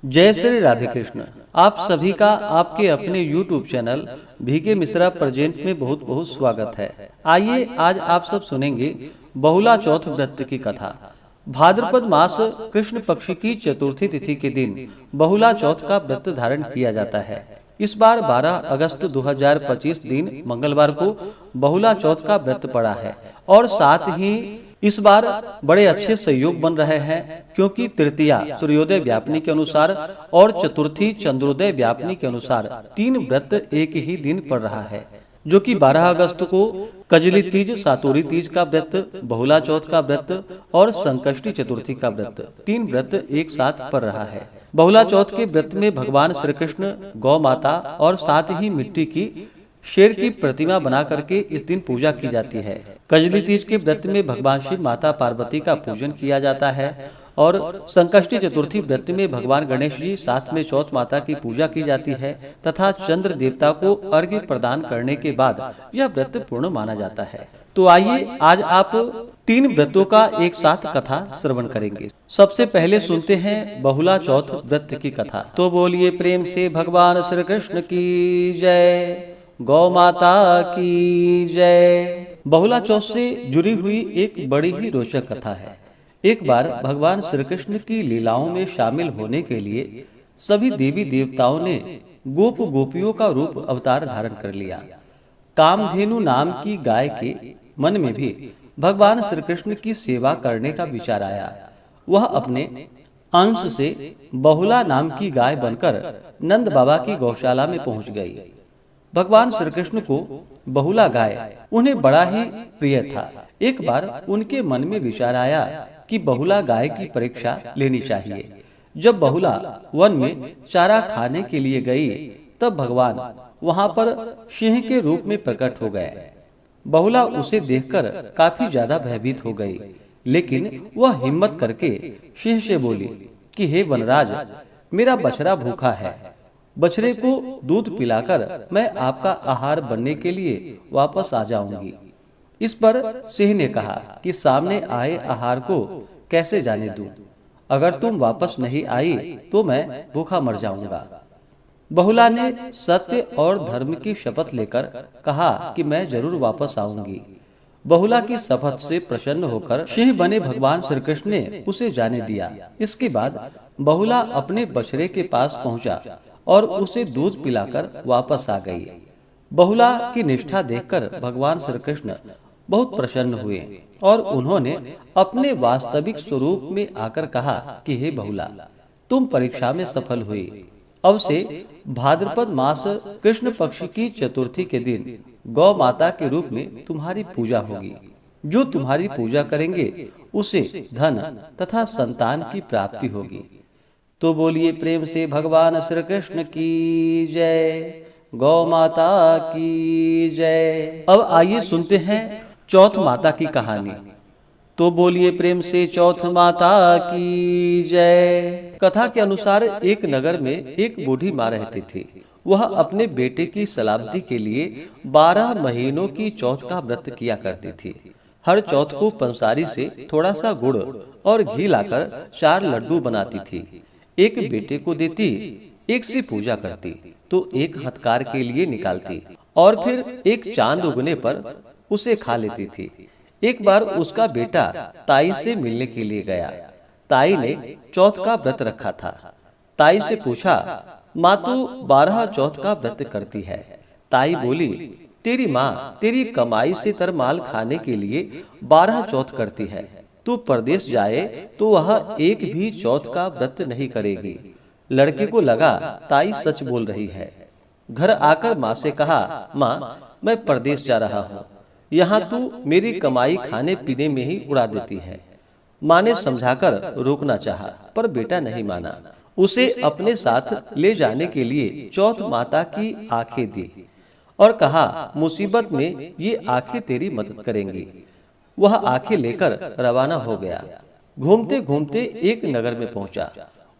जय श्री राधे कृष्ण। आप सभी का आपके अपने YouTube channel V K Mishra present में बहुत बहुत स्वागत है। आइए आज आप सब सुनेंगे बहुला चौथ व्रत की कथा। भाद्रपद मास कृष्ण पक्ष की चतुर्थी तिथि के दिन बहुला चौथ का व्रत धारण किया जाता है। इस बार 12 अगस्त 2025 दिन मंगलवार को बहुला चौथ का व्रत पड़ा है और साथ ही इस बार बड़े अच्छे संयोग बन रहे हैं, क्योंकि तृतीया सूर्योदय व्यापनी के अनुसार और चतुर्थी चंद्रोदय व्यापनी के अनुसार 3 व्रत एक ही दिन पड़ रहा है, जो कि 12 अगस्त को कजली तीज, सातोरी तीज का व्रत, बहुला चौथ का व्रत और संकष्टी चतुर्थी का व्रत, 3 व्रत एक साथ पड़ रहा है। बहुला चौथ के व्रत में भगवान श्री कृष्ण गौ माता और साथ ही मिट्टी की शेर की प्रतिमा बना करके इस दिन पूजा की जाती है। कजली तीज के व्रत में भगवान शिव माता पार्वती का पूजन किया जाता है और संकष्टी चतुर्थी व्रत में भगवान गणेश जी, साथ में चौथ माता की पूजा की जाती है तथा चंद्र देवता को अर्घ्य प्रदान करने के बाद यह व्रत पूर्ण माना जाता है। तो आइए आज आप 3 व्रतों का एक साथ कथा श्रवण करेंगे। सबसे पहले सुनते हैं बहुला चौथ व्रत की कथा। तो बोलिए प्रेम से भगवान श्री कृष्ण की जय, गौ माता की जय। बहुला चौथ से जुड़ी हुई एक बड़ी ही रोचक कथा है। एक बार भगवान श्री कृष्ण की लीलाओं में शामिल होने के लिए सभी देवी देवताओं ने गोप गोपियों का रूप अवतार धारण कर लिया। कामधेनु नाम की गाय के मन में भी भगवान श्री कृष्ण की सेवा करने का विचार आया। वह अपने अंश से बहुला नाम की गाय बनकर नंद बाबा की गौशाला में पहुंच गई। भगवान श्री कृष्ण को बहुला गाय उन्हें बड़ा ही प्रिय था। एक बार उनके मन में विचार आया कि बहुला गाय की परीक्षा लेनी चाहिए। जब बहुला वन में चारा खाने के लिए गई, तब भगवान वहां पर सिंह के रूप में प्रकट हो गए। बहुला उसे देखकर काफी ज्यादा भयभीत हो गई, लेकिन वह हिम्मत करके सिंह से बोली कि हे वनराज, मेरा बछड़ा भूखा है, बछड़े को दूध पिलाकर मैं आपका आहार बनने के लिए वापस आ जाऊंगी। इस पर सिंह ने कहा कि सामने आए आहार को कैसे जाने दूं? अगर तुम वापस नहीं आई तो मैं भूखा मर जाऊंगा। बहुला ने सत्य और धर्म की शपथ लेकर कहा कि मैं जरूर वापस आऊंगी। बहुला की शपथ से प्रसन्न होकर सिंह बने भगवान श्री कृष्ण ने उसे जाने दिया। इसके बाद बहुला अपने बछड़े के पास पहुंचा और उसे दूध पिलाकर वापस आ गई। बहुला की निष्ठा देखकर भगवान श्री कृष्ण बहुत प्रसन्न हुए और उन्होंने अपने वास्तविक स्वरूप में आकर कहा कि हे बहुला, तुम परीक्षा में सफल हुई। अब से भाद्रपद मास कृष्ण पक्ष की चतुर्थी के दिन गौ माता के रूप में तुम्हारी पूजा होगी। जो तुम्हारी पूजा करेंगे उसे धन तथा संतान की प्राप्ति होगी। तो बोलिए प्रेम से भगवान श्री कृष्ण की जय, गौ माता की जय। अब आइए सुनते हैं चौथ माता की कहानी। तो बोलिए प्रेम से चौथ माता की जय। कथा के अनुसार एक नगर में एक बूढ़ी माँ रहती थी। वह अपने बेटे की सलामती के लिए 12 महीनों की चौथ का व्रत किया करती थी। हर चौथ को पंसारी से थोड़ा सा गुड़ और घी लाकर 4 लड्डू बनाती थी। एक बेटे को देती, एक से पूजा करती, तो एक हथकार के लिए निकालती और फिर एक चांद उगने पर उसे खा लेती थी। एक बार उसका बेटा ताई से मिलने के लिए गया। ताई ने चौथ का व्रत रखा था। ताई से पूछा, माँ तू 12 चौथ का व्रत करती है। ताई बोली, तेरी माँ तेरी कमाई से तरमाल खाने के लिए 12 चौथ करती है। तू परदेश जाए तो वह एक भी चौथ का व्रत नहीं करेगी। लड़के को लगा ताई सच बोल रही है। घर आकर माँ से कहा, माँ मैं परदेश जा रहा हूँ, यहाँ तू मेरी कमाई खाने पीने में ही उड़ा देती है। माँ ने समझाकर रोकना चाहा, पर बेटा नहीं माना। उसे अपने साथ ले जाने के लिए चौथ माता की आंखें दी और कहा, मुसीबत में ये आंखें तेरी मदद करेंगी। वह आंखें लेकर रवाना हो गया। घूमते घूमते एक नगर में पहुंचा।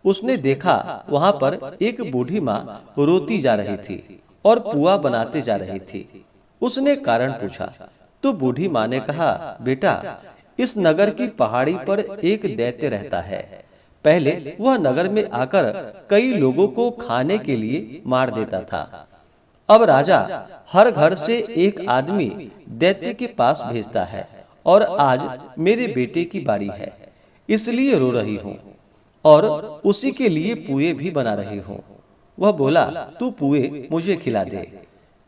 उसने देखा वहां पर एक बूढ़ी माँ रोती जा रही थी और पुआ बनाते जा रही थी। उसने कारण पूछा तो बूढ़ी माँ ने कहा, बेटा इस नगर की पहाड़ी पर एक दैत्य रहता है। पहले वह नगर में आकर कई लोगों को खाने के लिए मार देता था। अब राजा हर घर से एक आदमी दैत्य के पास भेजता है और आज मेरे बेटे की बारी है, इसलिए रो रही हूँ और उसी के लिए पुए भी बना रही हूँ। वह बोला, तू पुए मुझे खिला दे,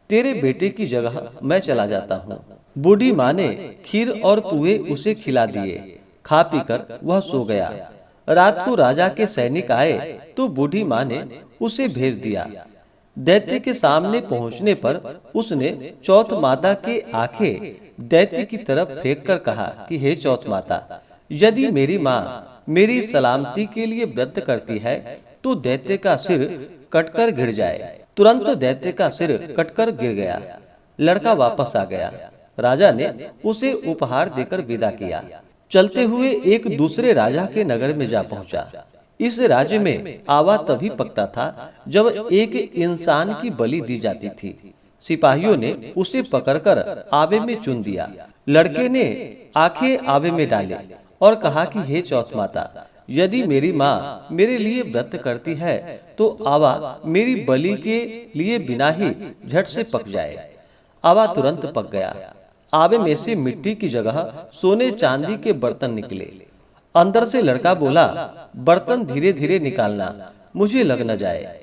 तेरे बेटे की जगह मैं चला जाता हूँ। बूढ़ी माँ ने खीर और पुए उसे खिला दिए। खा पीकर वह सो गया। रात को राजा के सैनिक आए तो बूढ़ी माँ ने उसे भेज दिया। दैत्य के सामने पहुंचने पर उसने चौथ माता के आंखें दैत्य की तरफ फेंक कर कहा कि हे चौथ माता, यदि मेरी माँ मेरी सलामती के लिए व्रत करती है तो दैत्य का सिर कटकर गिर जाए। तुरंत दैत्य का सिर कटकर गिर गया। लड़का वापस आ गया। राजा ने उसे उपहार देकर विदा किया। चलते हुए एक दूसरे राजा के नगर में जा पहुंचा। इस राज्य में आवा तभी पकता था जब एक इंसान की बलि दी जाती थी। सिपाहियों ने उसे पकड़कर आवे में चुन दिया। लड़के ने आंखें आवे में डाले और कहा कि हे चौथ माता, यदि मेरी माँ मेरे लिए व्रत करती है तो आवा मेरी बलि के लिए बिना ही झट से पक जाए। आवा तुरंत पक गया। आवे में से मिट्टी की जगह सोने चांदी के बर्तन निकले। अंदर से लड़का बोला, बर्तन धीरे धीरे निकालना, मुझे लग न जाए।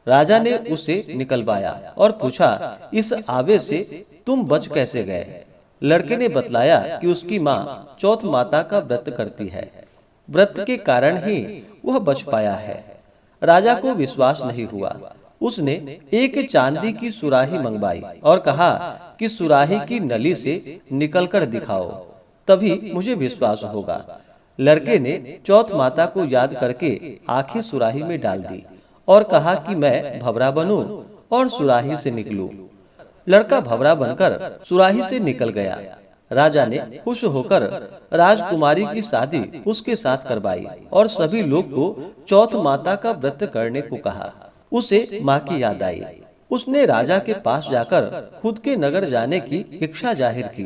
राजा ने उसे निकलवाया और पूछा, इस आवे से तुम बच कैसे गए? लड़के ने बतलाया कि उसकी माँ चौथ माता का व्रत करती है, व्रत के कारण ही वह बच पाया है। राजा को विश्वास नहीं हुआ। उसने एक चांदी की सुराही मंगवाई और कहा कि सुराही की नली से निकलकर दिखाओ, तभी मुझे विश्वास होगा। लड़के ने चौथ माता को याद करके आंखें सुराही में डाल दी और कहा कि मैं भंवरा बनूं और सुराही से निकलूं। लड़का भंवरा बनकर सुराही से निकल गया। राजा ने खुश होकर राजकुमारी की शादी उसके साथ करवाई और सभी लोग को चौथ माता का व्रत करने को कहा। उसे माँ की याद आई। उसने राजा के पास जाकर खुद के नगर जाने की इच्छा जाहिर की।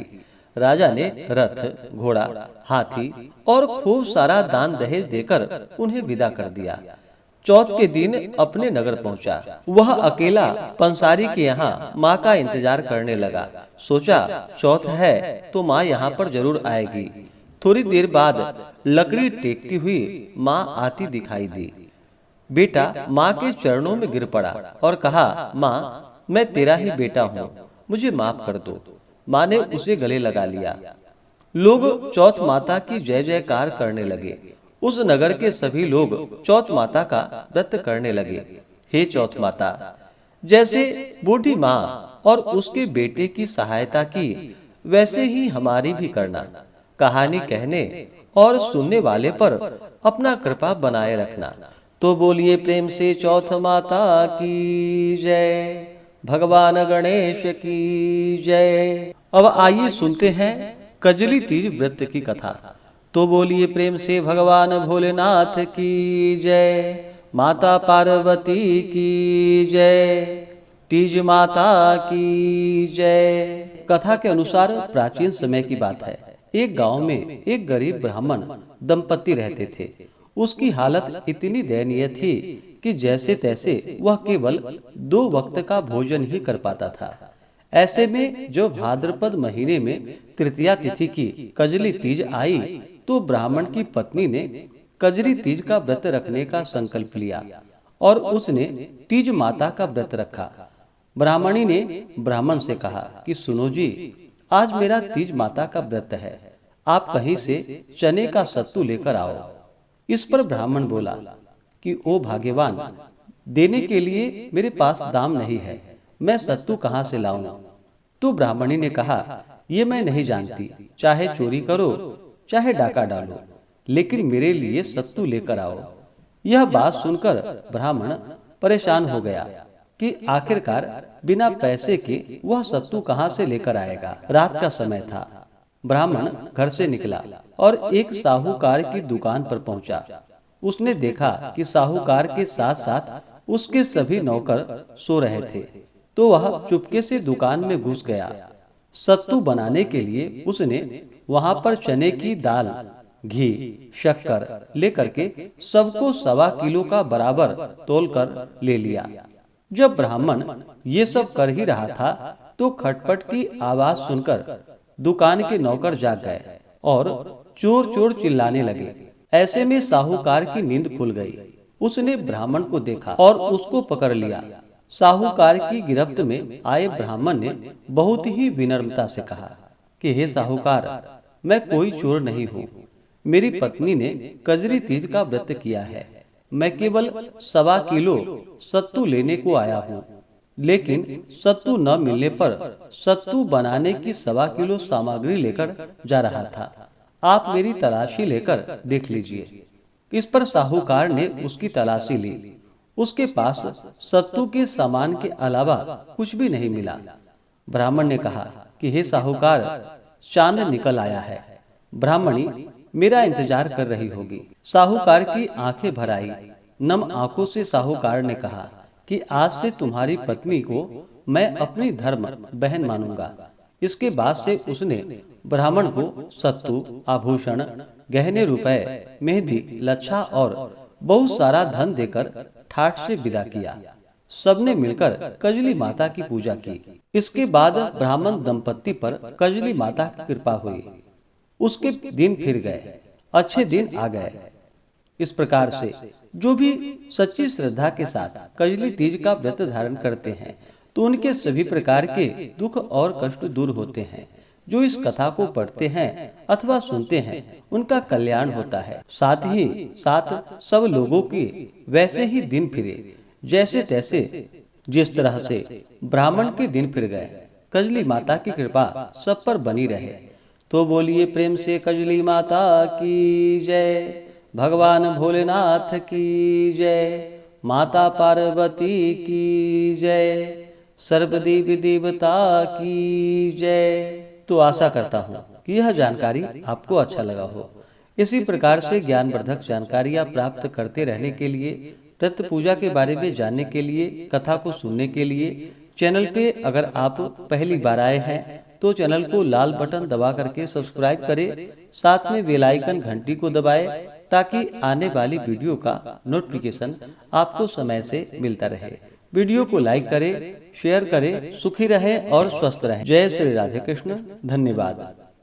राजा ने रथ, घोड़ा, हाथी और खूब सारा दान दहेज देकर उन्हें विदा कर दिया। चौथ के दिन अपने नगर पहुंचा। वह अकेला पंसारी के यहाँ माँ का इंतजार करने लगा। सोचा, चौथ है तो माँ यहाँ पर जरूर आएगी। थोड़ी देर बाद लकड़ी टेकती हुई माँ आती दिखाई दी। बेटा माँ के चरणों में गिर पड़ा और कहा, माँ मैं तेरा ही बेटा हूँ, मुझे माफ कर दो। माँ ने उसे गले लगा लिया। लोग चौथ माता की जय जयकार करने लगे। उस नगर के सभी लोग चौथ माता का व्रत करने लगे। हे चौथ माता, जैसे बूढ़ी माँ और उसके बेटे की सहायता की, वैसे ही हमारी भी करना। कहानी कहने और सुनने वाले पर अपना कृपा बनाए रखना। तो बोलिए प्रेम से चौथ माता की जय, भगवान गणेश की जय। अब आइए सुनते हैं कजली तीज व्रत की कथा। तो बोलिए प्रेम से भगवान भोलेनाथ की जय, माता पार्वती की जय, तीज माता की जय। कथा के अनुसार प्राचीन समय की बात है। एक गांव में एक गरीब ब्राह्मण दंपति रहते थे। उसकी हालत इतनी दयनीय थी कि जैसे तैसे वह केवल 2 वक्त का भोजन ही कर पाता था। ऐसे में जो भाद्रपद महीने में तृतीया तिथि की कजली तीज आई तो ब्राह्मण की पत्नी ने कजली तीज का व्रत रखने का संकल्प लिया और उसने तीज माता का व्रत रखा। ब्राह्मणी ने ब्राह्मण से कहा कि सुनो जी, आज मेरा तीज माता का व्रत है, आप कहीं से चने का सत्तू लेकर आओ। इस पर ब्राह्मण बोला कि ओ भाग्यवान, देने के लिए मेरे पास दाम नहीं है, मैं सत्तू कहाँ से लाऊं? तो ब्राह्मणी ने कहा, ये मैं नहीं जानती, चाहे चोरी करो चाहे डाका डालो, लेकिन मेरे लिए सत्तू लेकर आओ। यह बात सुनकर ब्राह्मण परेशान हो गया कि आखिरकार बिना पैसे के वह सत्तू कहाँ से लेकर आएगा। रात का समय था। ब्राह्मण घर से निकला और एक साहूकार की दुकान पर पहुंचा। उसने देखा कि साहूकार के साथ साथ उसके सभी नौकर सो रहे थे, तो वह चुपके से दुकान में घुस गया। सत्तू बनाने के लिए उसने वहां पर चने की दाल घी, शक्कर लेकर के सबको 1.25 किलो का बराबर तोलकर ले लिया। जब ब्राह्मण ये सब कर ही रहा था तो खटपट की आवाज सुनकर दुकान के नौकर जाग गए और चोर चोर चिल्लाने लगे। ऐसे में साहूकार की नींद खुल गई। उसने ब्राह्मण को देखा और उसको पकड़ लिया। साहूकार की गिरफ्त में आए ब्राह्मण ने बहुत ही विनम्रता से कहा कि हे साहूकार, मैं कोई चोर नहीं हूँ। मेरी पत्नी ने कजरी तीज का व्रत किया है। मैं केवल 1.25 किलो सत्तू लेने को आया हूँ, लेकिन सत्तू न मिलने पर सत्तू बनाने की 1.25 किलो सामग्री लेकर जा रहा था। आप मेरी तलाशी लेकर देख लीजिए। इस पर साहूकार ने उसकी तलाशी ली। उसके पास सत्तू के सामान के अलावा कुछ भी नहीं मिला। ब्राह्मण ने कहा कि हे साहूकार, चांद निकल आया है। ब्राह्मणी मेरा इंतजार कर रही होगी। साहूकार की आंखें भर आई। नम आंखों से साहूकार ने कहा कि आज से तुम्हारी पत्नी को मैं अपनी धर्म बहन मानूंगा। इसके बाद से उसने ब्राह्मण को सत्तू, आभूषण, गहने, रुपए, मेहंदी, लच्छा और बहुत सारा धन देकर ठाठ से विदा किया। सबने मिलकर कजली माता की पूजा की। इसके बाद ब्राह्मण दंपत्ति पर कजली माता की कृपा हुई। उसके दिन फिर गए, अच्छे दिन आ गए। इस प्रकार से जो भी सच्ची श्रद्धा के साथ कजली तीज का व्रत धारण करते हैं तो उनके सभी प्रकार के दुख और कष्ट दूर होते हैं। जो इस कथा को पढ़ते हैं अथवा सुनते हैं उनका कल्याण होता है। साथ ही साथ सब लोगों की वैसे ही दिन फिरे जैसे तैसे, जिस तरह से ब्राह्मण के दिन फिर गए। कजली माता की कृपा सब पर बनी रहे। तो बोलिए प्रेम से कजली माता की जय, भगवान भोलेनाथ की जय, माता पार्वती की जय, सर्वदेवी देवता की जय। तो आशा करता हूँ कि यह जानकारी आपको अच्छा लगा हो। इसी प्रकार से ज्ञानवर्धक जानकारियाँ प्राप्त करते रहने के लिए, व्रत पूजा के बारे में जानने के लिए, कथा को सुनने के लिए चैनल पे अगर आप पहली बार आए हैं तो चैनल को लाल बटन दबा करके सब्सक्राइब करें। साथ में बेल आइकन घंटी को दबाएं ताकि आने वाली वीडियो का नोटिफिकेशन आपको समय से मिलता रहे। वीडियो को लाइक करें, शेयर करें। सुखी रहें और स्वस्थ रहें। जय श्री राधे कृष्ण। धन्यवाद।